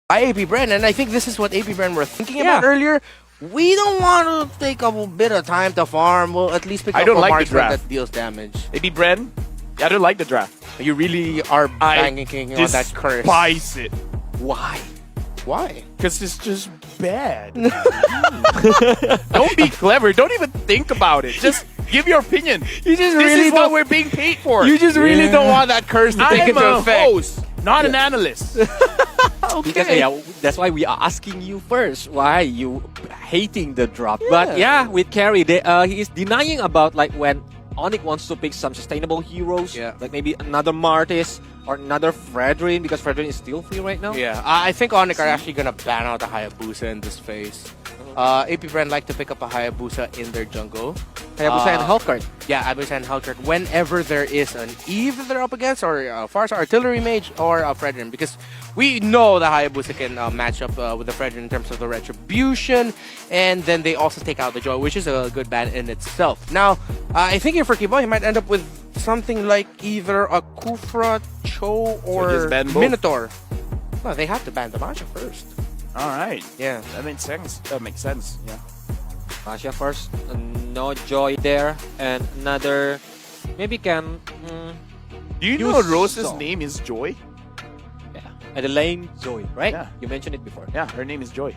by AP Bren, and I think this is what AP Bren were thinking about earlier. We don't want to take a bit of time to farm. We'll at least pick up a marksman that deals damage. AP Bren, I don't like the draft. You really are banking on that curse. Despise it. Why? Why? Because it's just bad. Don't be clever. Don't even think about it. Just give your opinion. This is what we're being paid for. You just really don't want that curse to take into effect. I'm a host, not an analyst. Okay. Because that's why we are asking you first why you hating the drop. But yeah, with Carry, he is denying about like when Onic wants to pick some sustainable heroes, like maybe another Martis or another Fredrin, because Fredrin is still free right now. Yeah, I think Onic are actually gonna ban out the Hayabusa in this phase. AP Bren like to pick up a Hayabusa in their jungle. Hayabusa and Hellcurt. Yeah, Hayabusa and Hellcurt whenever there is an Eve that they're up against, or Farsa Artillery Mage, or a Fredrin, because we know the Hayabusa can match up with the Fredrin in terms of the Retribution, and then they also take out the Joy, which is a good ban in itself. Now, I think here for Kiboy, he might end up with something like either a Kufra, Cho, or Minotaur. No, they have to ban the Masha first. All right. Yeah. That makes sense. That makes sense. Yeah. Masha first. No Joy there. And another... Maybe can... Do you know Rose's name is Joy? Yeah. Adelaine Joy, right? Yeah. You mentioned it before. Yeah, her name is Joy.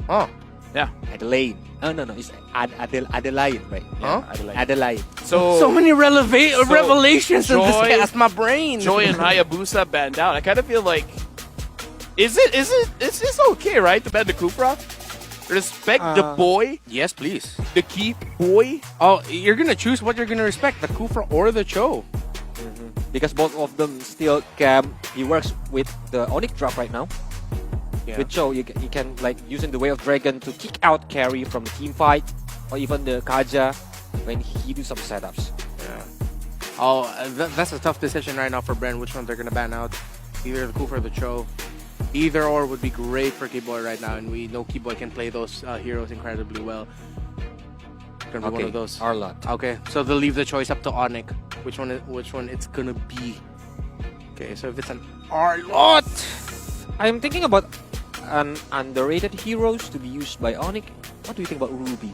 Oh. Yeah. Adelaine. Oh, no. It's Adelaide, right? Huh? Yeah, Adelaide. So many revelations in this cast, my brain. Joy and Hayabusa banned out. I kind of feel like... Is this okay, right, to ban the Kufra? Respect the boy. Yes, please. The key boy. Oh, you're gonna choose what you're gonna respect, the Kufra or the Cho. Because both of them still can... He works with the Onic drop right now. Yeah. With Cho, you can like using the Way of Dragon to kick out Carry from the team fight, or even the Kaja when he do some setups. Yeah. Oh, that's a tough decision right now for Bren. Which one they're gonna ban out? Either the Kufra or the Cho. Either or would be great for Kiboy right now, and we know Kiboy can play those heroes incredibly well. Gonna be one of those. Arlot. Okay, so they'll leave the choice up to Onic. Which one it's gonna be? Okay, so if it's an Arlot, I'm thinking about an underrated heroes to be used by Onic. What do you think about Ruby?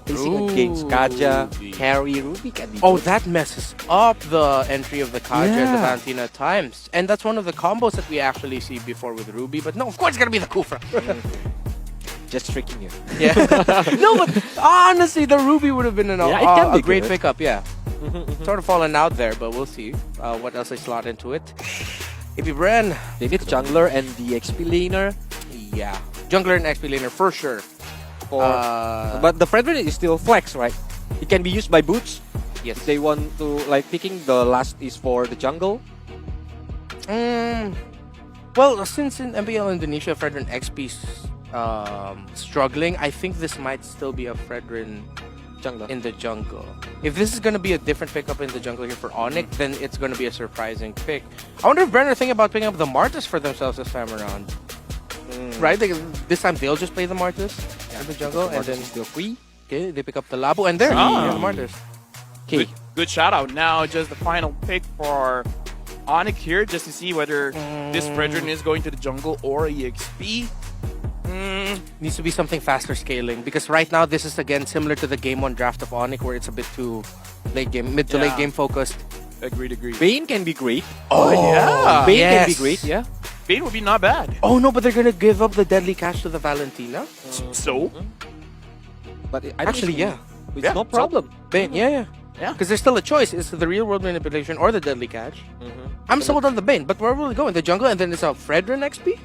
Facing against Kaja, Carry, Ruby can be good. That messes up the entry of the Kaja and the Valentina at times. And that's one of the combos that we actually see before with Ruby. But no, of course it's going to be the Kufra. Just tricking you. Yeah. No, but honestly, the Ruby would have been a great pickup, yeah. Sort of fallen out there, but we'll see what else they slot into it. AP Bren. They need jungler and the XP laner. Yeah. Jungler and XP laner for sure. But the Fredrin is still flex, right? It can be used by boots. Yes. If they want to, like, picking the last is for the jungle. Well, since in MPL Indonesia, Fredrin XP's struggling, I think this might still be a Fredrin jungler in the jungle. If this is going to be a different pickup in the jungle here for Onic, then it's going to be a surprising pick. I wonder if Bren are thinking about picking up the Martis for themselves this time around. Right? This time they'll just play the Martis in the jungle, and then still free. Okay, they pick up the Labu, and there, the Martis. Okay. Good shout out. Now, just the final pick for Onic here, just to see whether this Fredrin is going to the jungle or EXP. Needs to be something faster scaling, because right now this is again similar to the game 1 draft of Onic, where it's a bit too mid to late game focused. Agreed. Bane can be great. Oh yeah. Bane can be great, yeah. Bane would be not bad. Oh no, but they're gonna give up the deadly catch to the Valentina. So? But actually, yeah. It's no problem. Bane, yeah. Because there's still a choice. It's the real world manipulation or the deadly catch. I'm sold on the Bane, but where will we go? In the jungle, and then it's a Fredrin XP?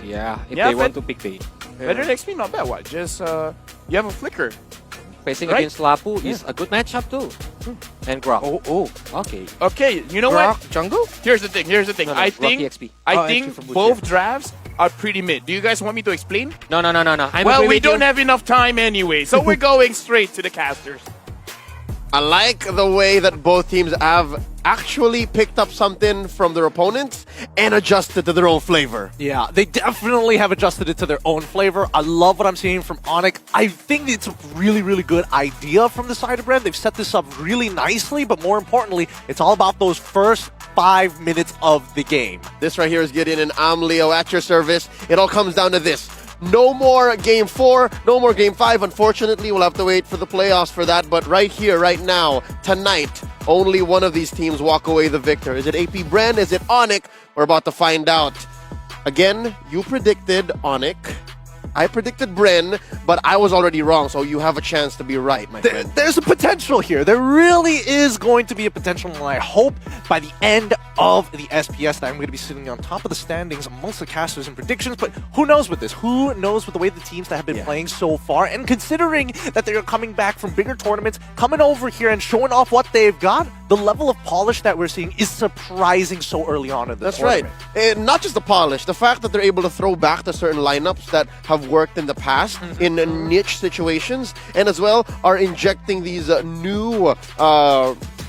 Yeah, if they want to pick Bane. Fredrin XP, not bad. What? Just, you have a Flicker. Facing against Lapu is a good matchup too. And Grok. Okay, you know Grok, what? jungle? Here's the thing. No, I think both drafts are pretty mid. Do you guys want me to explain? No. Well, we don't have enough time anyway, so we're going straight to the casters. I like the way that both teams have actually picked up something from their opponents and adjusted to their own flavor. Yeah, they definitely have adjusted it to their own flavor. I love what I'm seeing from Onic. I think it's a really, really good idea from the side of Bren. They've set this up really nicely, but more importantly, it's all about those first 5 minutes of the game. This right here is Gideon, and I'm Leo at your service. It all comes down to this. No more Game 4, no more Game 5. Unfortunately, we'll have to wait for the playoffs for that. But right here, right now, tonight, only one of these teams walk away the victor. Is it AP Bren? Is it Onic? We're about to find out. Again, you predicted Onic. I predicted Bren, but I was already wrong, so you have a chance to be right, my friend. There's a potential here. There really is going to be a potential, and I hope by the end of the SPS that I'm going to be sitting on top of the standings amongst the casters and predictions, but who knows with this? Who knows with the way the teams that have been playing so far, and considering that they're coming back from bigger tournaments, coming over here and showing off what they've got, the level of polish that we're seeing is surprising so early on in the tournament. That's right. And not just the polish, the fact that they're able to throw back to certain lineups that have worked in the past in niche situations, and as well are injecting these new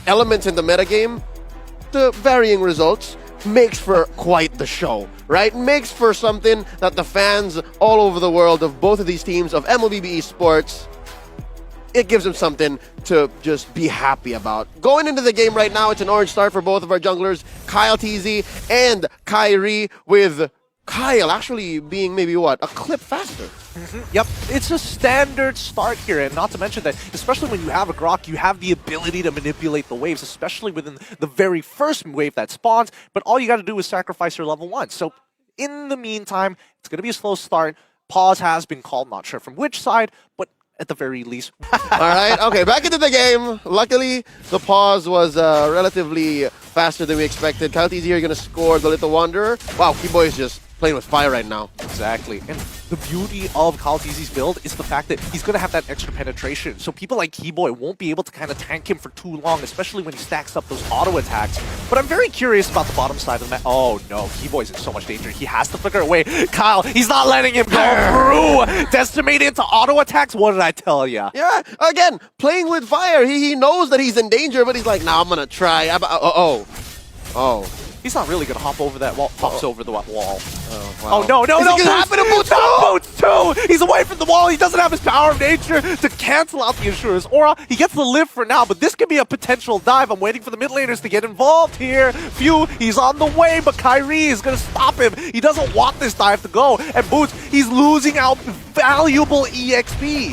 elements in the metagame to varying results, makes for quite the show, right? Makes for something that the fans all over the world of both of these teams of MLBB Esports, it gives them something to just be happy about. Going into the game right now, it's an orange start for both of our junglers, Kyle TZ and Kyrie, with Kyle actually being maybe what, a clip faster. Yep, it's a standard start here, and not to mention that, especially when you have a Grok, you have the ability to manipulate the waves, especially within the very first wave that spawns, but all you got to do is sacrifice your level 1. So in the meantime, it's going to be a slow start. Pause has been called, not sure from which side, but at the very least. All right, okay, back into the game. Luckily, the pause was relatively faster than we expected. Kyle TZ here going to score the Little Wanderer. Wow, Keyboy is just playing with fire right now. Exactly. And the beauty of Kyle TZ's build is the fact that he's going to have that extra penetration. So people like Keyboy won't be able to kind of tank him for too long, especially when he stacks up those auto attacks. But I'm very curious about the bottom side of the map. Oh no, Keyboy's in so much danger. He has to flicker away. Kyle, he's not letting him go through. Decimate into auto attacks? What did I tell ya? Yeah, again, playing with fire. He knows that he's in danger, but he's like, nah, I'm going to try. Oh. He's not really going to hop over that wall. Hops over the wall. Oh, wow. Oh, no. Is it gonna happen to Boots No, Boots too! He's away from the wall. He doesn't have his power of nature to cancel out the Insurer's aura. He gets the live for now, but this could be a potential dive. I'm waiting for the mid laners to get involved here. Phew, he's on the way, but Kyrie is going to stop him. He doesn't want this dive to go. And Boots, he's losing out valuable EXP.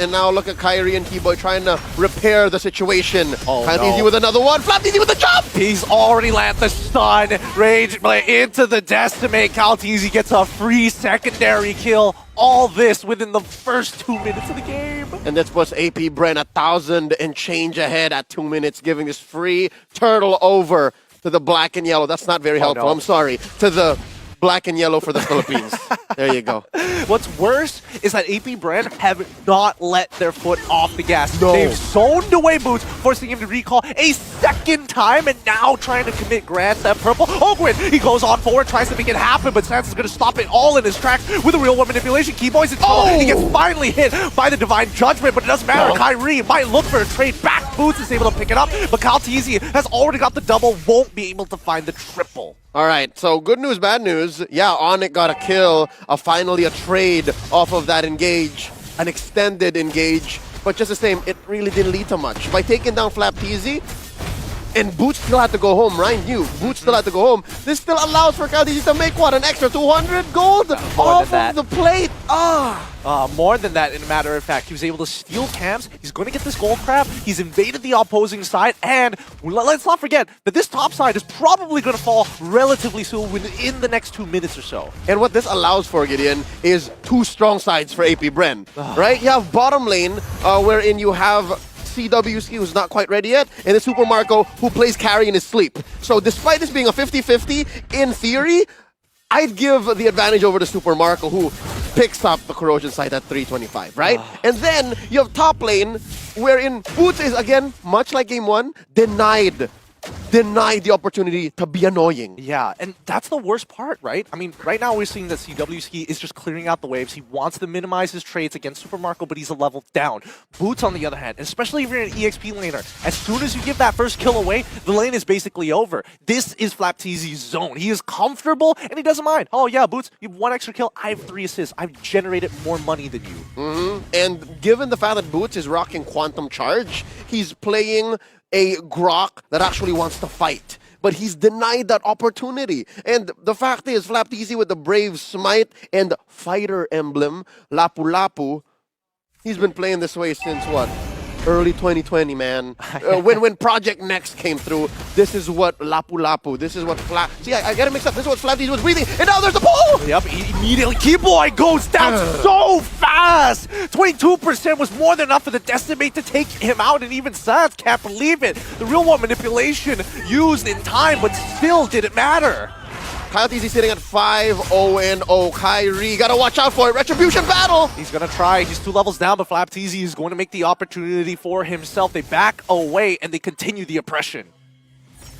And now look at Kyrie and Keyboy trying to repair the situation. Oh, Kyle no. TZ with another one. Flap TZ with a jump! He's already landed the stun. Rage play into the Decimate. Kyle TZ gets a free secondary kill. All this within the first 2 minutes of the game. And that's what's AP Bren 1,000 and change ahead at 2 minutes, giving this free turtle over to the black and yellow. That's not very helpful. No. I'm sorry. To the black and yellow for the Philippines. There you go. What's worse is that AP Bren have not let their foot off the gas. No. They've zoned away Boots, forcing him to recall a second time, and now trying to commit Grand Theft Purple. Ogwin, he goes on forward, tries to make it happen, but Sans is going to stop it all in his tracks with a real-world manipulation. Keyboy's in trouble. He gets finally hit by the Divine Judgment, but it doesn't matter. Kyrie might look for a trade back. Boots is able to pick it up, but Kyle TZ has already got the double, won't be able to find the triple. All right, so good news, bad news. Yeah, Onic got a kill, finally a trade off of that engage, an extended engage. But just the same, it really didn't lead to much. By taking down Flap TZ, and Boots still had to go home, Ryan knew. Boots still had to go home. This still allows for Kyle TZ to make what, an extra 200 gold off of the plate. More than that, in a matter of fact. He was able to steal camps. He's going to get this gold crab. He's invaded the opposing side. And let's not forget that this top side is probably going to fall relatively soon within the next 2 minutes or so. And what this allows for, Gideon, is two strong sides for AP Bren, right? You have bottom lane, wherein you have CWC, who's not quite ready yet, and the Super Marco, who plays carry in his sleep. So despite this being a 50-50, in theory, I'd give the advantage over to Super Marco, who picks up the corrosion side at 325, right? And then you have top lane, wherein Boots is, again, much like game 1, denied denied the opportunity to be annoying. Yeah, and that's the worst part, right? I mean, right now we're seeing that CWski is just clearing out the waves. He wants to minimize his trades against Super Marco, but he's a level down. Boots, on the other hand, especially if you're an EXP laner, as soon as you give that first kill away, the lane is basically over. This is Flapteezy's zone. He is comfortable, and he doesn't mind. Oh yeah, Boots, you have 1 extra kill, I have 3 assists. I've generated more money than you. And given the fact that Boots is rocking Quantum Charge, he's playing a Grok that actually wants to fight. But he's denied that opportunity. And the fact is, Flapteezy with the Brave Smite and Fighter Emblem, Lapu Lapu, he's been playing this way since what? Early 2020, man. When Project Next came through, this is what Lapu Lapu, this is what See, I gotta mix up. This is what Flapteezy was breathing, and now there's the pull! Yep, immediately Keyboy goes down so fast! 22% was more than enough for the Decimate to take him out, and even Sans can't believe it. The real world manipulation used in time, but still didn't matter. KyleTeezy sitting at 5-0-0. Kyrie, gotta watch out for it. Retribution battle! He's gonna try. He's 2 levels down, but Flapteezy is going to make the opportunity for himself. They back away, and they continue the oppression.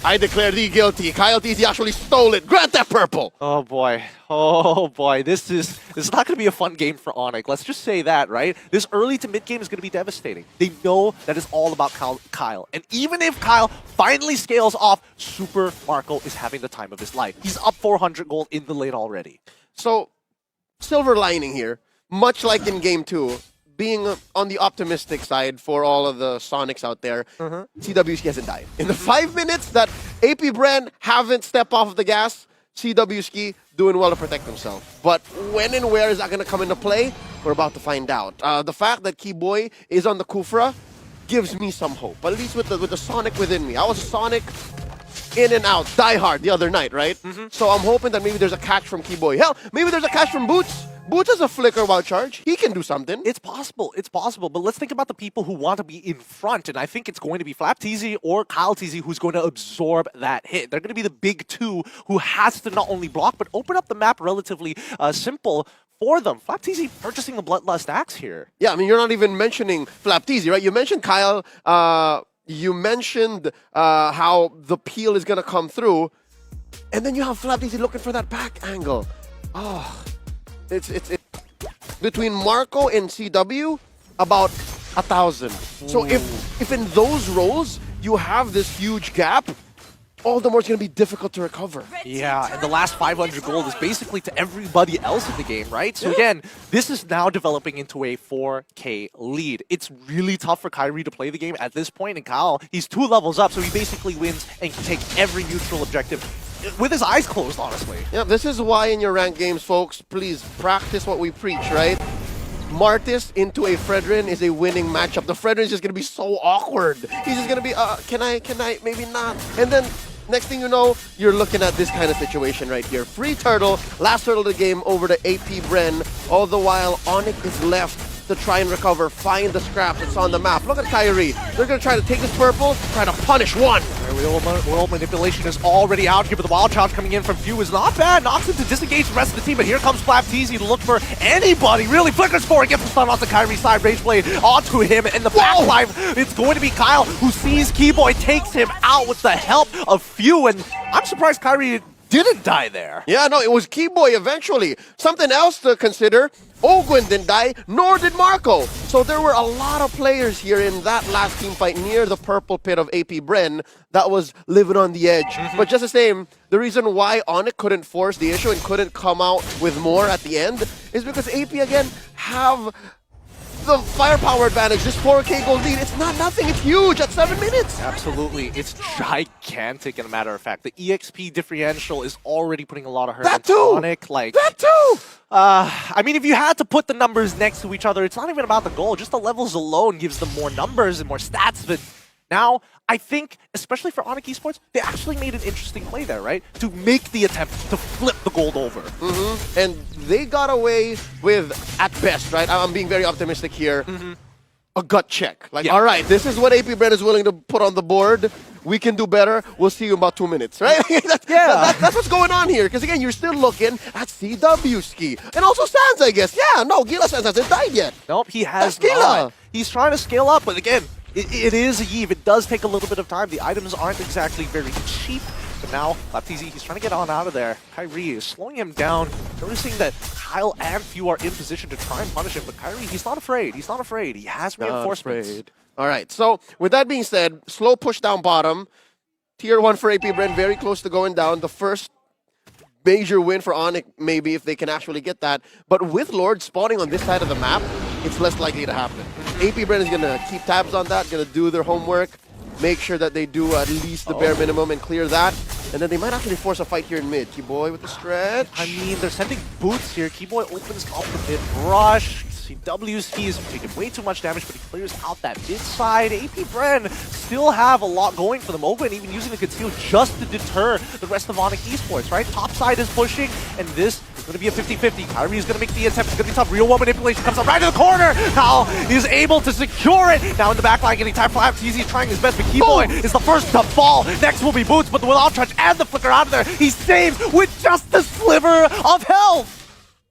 I declare thee guilty. KyleTeezy actually stole it. Grant that purple! Oh boy. Oh boy. This is not going to be a fun game for Onic. Let's just say that, right? This early to mid game is going to be devastating. They know that it's all about Kyle. And even if Kyle finally scales off, Super Marco is having the time of his life. He's up 400 gold in the lane already. So, silver lining here, much like in game 2, being on the optimistic side for all of the Sonics out there, CWski hasn't died. In the 5 minutes that AP Bren haven't stepped off of the gas, CWski doing well to protect himself. But when and where is that going to come into play? We're about to find out. The fact that Keyboy is on the Kufra gives me some hope, at least with the Sonic within me. I was a Sonic in and out, die hard the other night, right? So I'm hoping that maybe there's a catch from Keyboy. Hell, maybe there's a catch from Boots. Boots has a flicker wild charge. He can do something. It's possible. It's possible. But let's think about the people who want to be in front. And I think it's going to be Flapteezy or KyleTeezy who's going to absorb that hit. They're going to be the big two who has to not only block, but open up the map relatively simple for them. Flapteezy purchasing a Bloodlust Axe here. Yeah, I mean, you're not even mentioning Flapteezy, right? You mentioned Kyle. You mentioned how the peel is going to come through. And then you have Flapteezy looking for that back angle. Oh... It's between Marco and CW, about 1,000. So if in those roles you have this huge gap, all the more it's going to be difficult to recover. Yeah, and the last 500 gold is basically to everybody else in the game, right? So again, this is now developing into a 4K lead. It's really tough for Kyrie to play the game at this point, and Kyle, he's 2 levels up, so he basically wins and can take every neutral objective with his eyes closed, honestly. Yeah, this is why in your ranked games, folks, please practice what we preach, right? Martis into a Fredrin is a winning matchup. The Fredrin is just going to be so awkward. He's just going to be, can I, maybe not. And then, next thing you know, you're looking at this kind of situation right here. Free turtle, last turtle of the game over to AP Bren. All the while, Onic is left to try and recover, find the scraps that's on the map. Look at Kyrie. They're going to try to take this purple, try to punish one. World manipulation is already out here, but the wild charge coming in from Few is not bad. Knocks him to disengage the rest of the team, but here comes Flapteezy to look for anybody. Really flickers for it, gets the stun onto Kyrie's side, Rage Blade onto him, and the backline, it's going to be Kyle who sees Keyboy, takes him out with the help of Few, and I'm surprised Kyrie didn't die there. Yeah, no, it was Keyboy eventually. Something else to consider, Ogwin didn't die, nor did Marco. So there were a lot of players here in that last team fight near the purple pit of AP Bren that was living on the edge. But just the same, the reason why Onic couldn't force the issue and couldn't come out with more at the end is because AP, again, have the firepower advantage. This 4K gold lead, it's not nothing, it's huge at 7 minutes. Absolutely, it's gigantic, in a matter of fact. The EXP differential is already putting a lot of hurt that into too. Onic. Like, that too! I mean, if you had to put the numbers next to each other, it's not even about the goal. Just the levels alone gives them more numbers and more stats. But now, I think, especially for Onic Esports, they actually made an interesting play there, right? To make the attempt to flip the gold over. And they got away with, at best, right? I'm being very optimistic here. A gut check. Like, all right, this is what AP Bren is willing to put on the board. We can do better. We'll see you in about 2 minutes, right? That's what's going on here. Because, again, you're still looking at CWski. And also Sans, I guess. Yeah, no, Gila Sans hasn't died yet. Nope, he has That's Gila. not. He's trying to scale up, but again, it is a Eve. It does take a little bit of time. The items aren't exactly very cheap. But now, LapTZ, he's trying to get on out of there. Kyrie is slowing him down, noticing that Kyle and Few are in position to try and punish him. But Kyrie, he's not afraid. He's not afraid. He has reinforcements. All right, so with that being said, slow push down bottom. Tier 1 for AP Bren, very close to going down. The first major win for Onic, maybe, if they can actually get that. But with Lord spawning on this side of the map, it's less likely to happen. AP Bren is going to keep tabs on that, going to do their homework, make sure that they do at least the bare minimum and clear that. And then they might actually force a fight here in mid. Keyboy with the stretch. I mean, they're sending boots here. Keyboy opens up the mid rush. CW's, he's taking way too much damage, but he clears out that mid side. AP Bren still have a lot going for them. Owen even using the conceal just to deter the rest of Onic Esports, right? Top side is pushing, and this is going to be a 50-50. Kyrie is going to make the attempt. It's going to be tough. Real One Manipulation comes up right to the corner. Kyle is able to secure it. Now in the back line, getting time for LapTZ. He's trying his best, but Keyboy is the first to fall. Next will be Boots, but with off charge and the flicker out of there, he saves with just a sliver of health.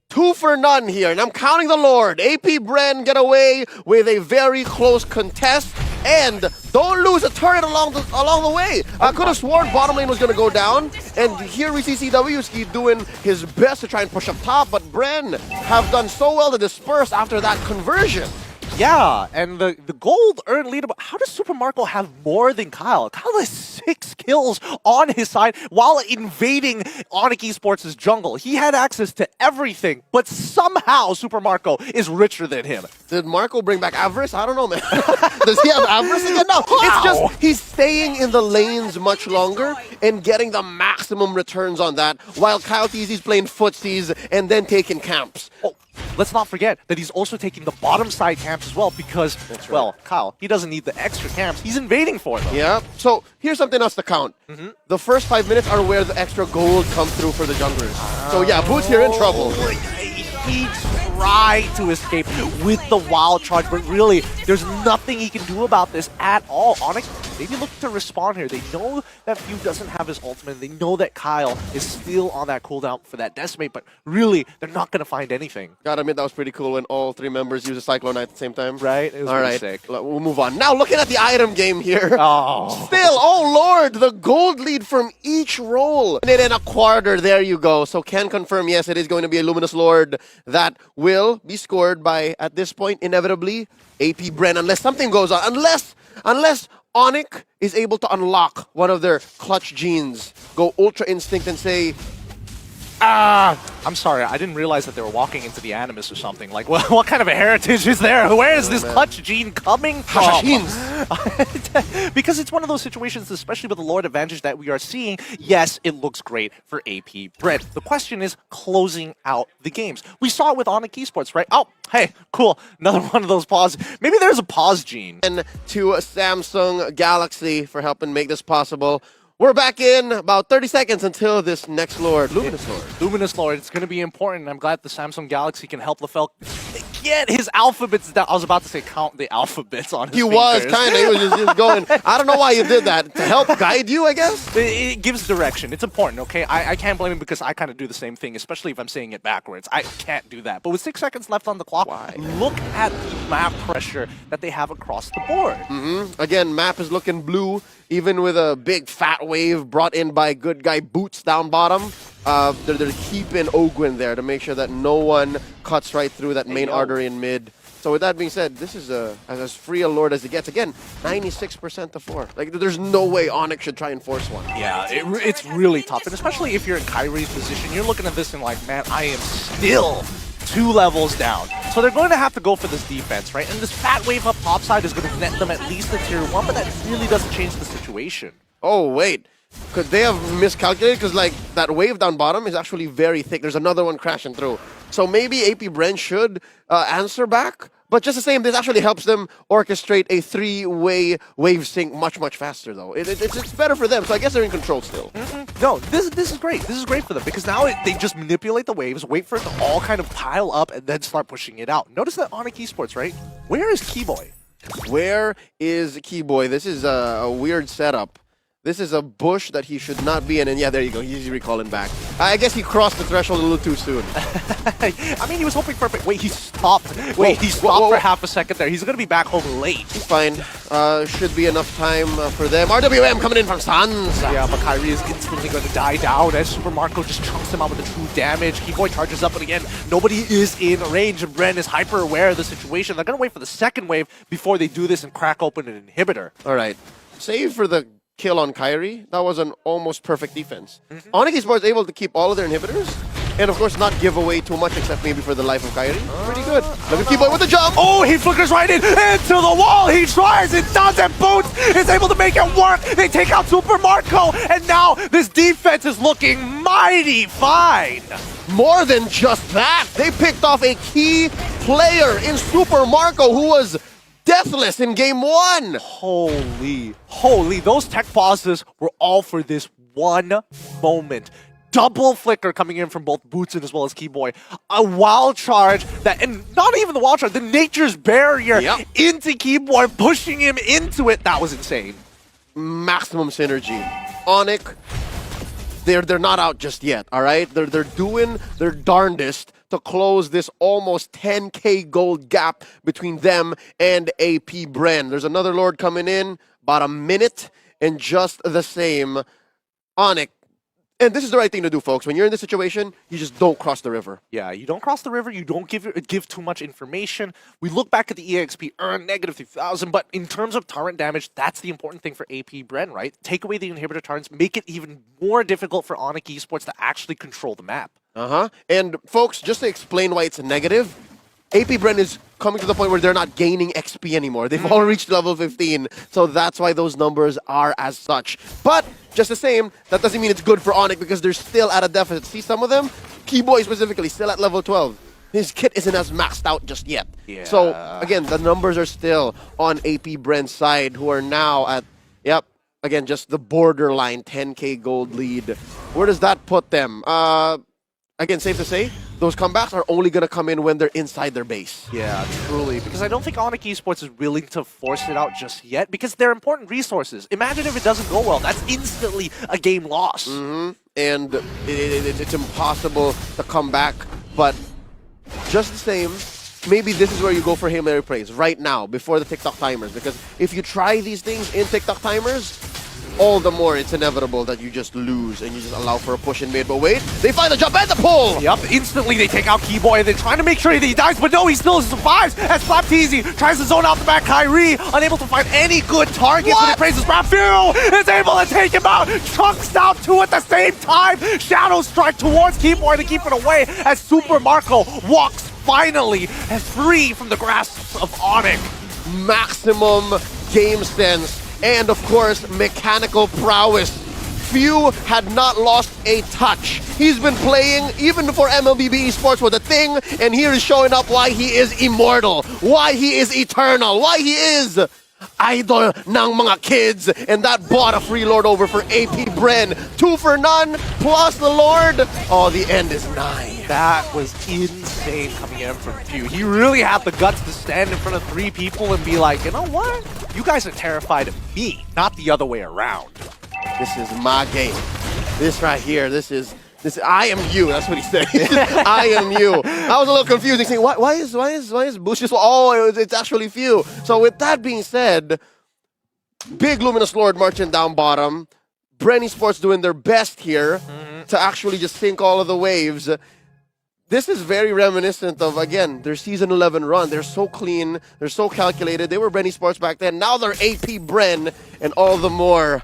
2 for none here, and I'm counting the Lord. AP Bren get away with a very close contest, and don't lose a turret along the way. I could have sworn bottom lane was going to go down, and here we see CW's doing his best to try and push up top, but Bren have done so well to disperse after that conversion. Yeah, and the gold earned leaderboard. How does Super Marco have more than Kyle? Kyle has 6 kills on his side while invading Onic Esports' jungle. He had access to everything, but somehow Super Marco is richer than him. Did Marco bring back avarice? I don't know, man. Does he have avarice again? No, it's just he's staying in the lanes much longer and getting the maximum returns on that, while Kyle TZ's playing footsies and then taking camps. Oh, let's not forget that he's also taking the bottom side camps as well because, well, Kyle, he doesn't need the extra camps. He's invading for them. Yeah, so here's something else to count. The first 5 minutes are where the extra gold comes through for the junglers. So yeah, Boots, you're in trouble. He tried to escape with the wild charge, but really, there's nothing he can do about this at all. Onic maybe look to respond here. They know that Few doesn't have his ultimate. They know that Kyle is still on that cooldown for that decimate, but really, they're not going to find anything. Gotta admit, that was pretty cool when all 3 members use a Cyclone Knight at the same time. Right? It was all right, sick. We'll move on. Now, looking at the item game here. Oh. Still, oh lord, the gold lead from each roll. And in a quarter, there you go. So can confirm, yes, it is going to be a Luminous Lord that will be scored by, at this point, inevitably, AP Bren, unless something goes on. Unless Onic is able to unlock one of their clutch genes, go Ultra Instinct and say, I'm sorry, I didn't realize that they were walking into the Animus or something. Like, what kind of a heritage is there? Where is this clutch gene coming from? Because it's one of those situations, especially with the Lord advantage that we are seeing, yes, it looks great for AP Bren. The question is closing out the games. We saw it with Onic Esports, right? Oh, hey, cool. Another one of those pause. Maybe there's a pause gene. And to Samsung Galaxy for helping make this possible. We're back in about 30 seconds until this next Lord, Luminous Lord. Luminous Lord, it's going to be important. I'm glad the Samsung Galaxy can help LaFell get his alphabets down. I was about to say count the alphabets on his fingers. Was, kind of. He was just going, I don't know why you did that. To help guide you, I guess? It gives direction. It's important, okay? I can't blame him because I kind of do the same thing, especially if I'm saying it backwards. I can't do that. But with 6 seconds left on the clock, look at the map pressure that they have across the board. Again, map is looking blue, even with a big fat wave brought in by good guy Boots down bottom. They're keeping Ogwin there to make sure that no one cuts right through that main artery in mid. So with that being said, this is as free a Lord as it gets. Again, 96% to 4. Like, there's no way Onic should try and force one. Yeah, it's really tough. And especially if you're in Kyrie's position, you're looking at this and like, man, I am still 2 levels down. So they're going to have to go for this defense, right? And this fat wave up topside is going to net them at least the tier 1, but that really doesn't change the situation. Oh, wait. Could they have miscalculated? Because, like, that wave down bottom is actually very thick. There's another one crashing through. So maybe AP Bren should answer back. But just the same, this actually helps them orchestrate a 3-way wave sync much, much faster, though. It's better for them, so I guess they're in control still. No, this is great. This is great for them because now they just manipulate the waves, wait for it to all kind of pile up, and then start pushing it out. Notice that Onic Esports, right? Where is Keyboy? Where is Keyboy? This is a weird setup. This is a bush that he should not be in. And yeah, there you go. He's recalling back. I guess he crossed the threshold a little too soon. I mean, he was hoping for... Wait, he stopped. Wait, he stopped for half a second there. He's going to be back home late. He's fine. Should be enough time for them. RWM coming in from Suns. Yeah, but Kyrie is instantly going to die down as Super Marco just chunks him out with the true damage. Keyboy charges up, but again, nobody is in range. And Bren is hyper aware of the situation. They're going to wait for the second wave before they do this and crack open an inhibitor. All right. Save for the kill on Kyrie. That was an almost perfect defense. Onic Esports able to keep all of their inhibitors. And of course, not give away too much except maybe for the life of Kyrie. Pretty good. Look at Keyboy with the jump. Oh, he flickers right into the wall. He tries, it does, and Boots is able to make it work. They take out Super Marco, and now this defense is looking mighty fine. More than just that, they picked off a key player in Super Marco who was deathless in game 1. Holy, those tech pauses were all for this one moment. Double flicker coming in from both Boots and as well as Keyboy. A wild charge that, and not even the wild charge, the nature's barrier into Keyboy, pushing him into it. That was insane. Maximum synergy. Onic, they're not out just yet, all right? They're doing their darndest to close this almost 10k gold gap between them and AP Bren. There's another Lord coming in, about a minute, and just the same. Onic, and this is the right thing to do, folks. When you're in this situation, you just don't cross the river. Yeah, you don't cross the river. You don't give too much information. We look back at the EXP, earn negative 3,000, but in terms of torrent damage, that's the important thing for AP Bren, right? Take away the inhibitor torrents, make it even more difficult for Onic Esports to actually control the map. And folks, just to explain why it's a negative, AP Bren is coming to the point where they're not gaining XP anymore. They've all reached level 15, so that's why those numbers are as such. But just the same, that doesn't mean it's good for Onic because they're still at a deficit. See some of them? Keyboy specifically, still at level 12. His kit isn't as maxed out just yet. Yeah. So, again, the numbers are still on AP Bren's side, who are now at, again, just the borderline 10k gold lead. Where does that put them? Again, safe to say, those comebacks are only going to come in when they're inside their base. Yeah, truly. Because I don't think Onic Esports is willing to force it out just yet because they're important resources. Imagine if it doesn't go well. That's instantly a game loss. And it's impossible to come back. But just the same, maybe this is where you go for Hail Mary Praise right now, before the TikTok timers. Because if you try these things in TikTok timers, all the more it's inevitable that you just lose and you just allow for a push in mid. But wait, they find the jump and the pull! Yup, instantly they take out Keyboy and they're trying to make sure that he dies, but no, he still survives as Slapteasy tries to zone out the back. Kyrie, unable to find any good targets when he praises Rafu, is able to take him out, chunks down two at the same time. Shadow strike towards Keyboy to keep it away as Super Marco walks finally free from the grasp of Onic. Maximum game sense. And of course, mechanical prowess. Few had not lost a touch. He's been playing even before MLBB Esports was a thing, and here is showing up why he is immortal, why he is eternal, why he is idol ng mga kids. And that bought a free Lord over for AP Bren. 2 for none, plus the Lord. Oh, the end is nigh. That was insane coming in from Few. He really had the guts to stand in front of 3 people and be like, you know what? You guys are terrified of me, not the other way around. This is my game. This right here, this is I am you. That's what he said. I am you. I was a little confused. Saying, why is Bush just? Oh, it's actually Few. So with that being said, big Luminous Lord marching down bottom. Bren Esports doing their best here to actually just sink all of the waves. This is very reminiscent of, again, their Season 11 run. They're so clean. They're so calculated. They were Bren Esports back then. Now they're AP Bren, and all the more,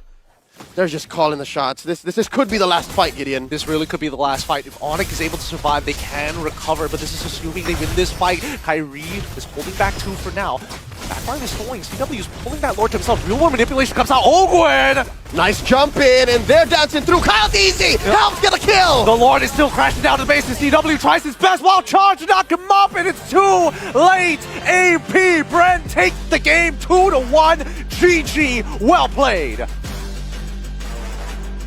they're just calling the shots. This could be the last fight, Gideon. This really could be the last fight. If Onic is able to survive, they can recover, but this is assuming they win this fight. Kyrie is holding back 2 for now. Backline is going. CW is pulling that Lord to himself. Real World Manipulation comes out. Ogwen! Nice jump in, and they're dancing through. Kyle's easy! Help's gonna kill! The Lord is still crashing down to the base, and CW tries his best while charge to knock him up, and it's too late. AP Bren takes the game 2-1. GG. Well played.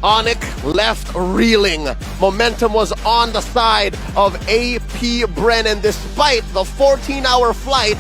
Onic left reeling. Momentum was on the side of AP Bren, and despite the 14-hour flight,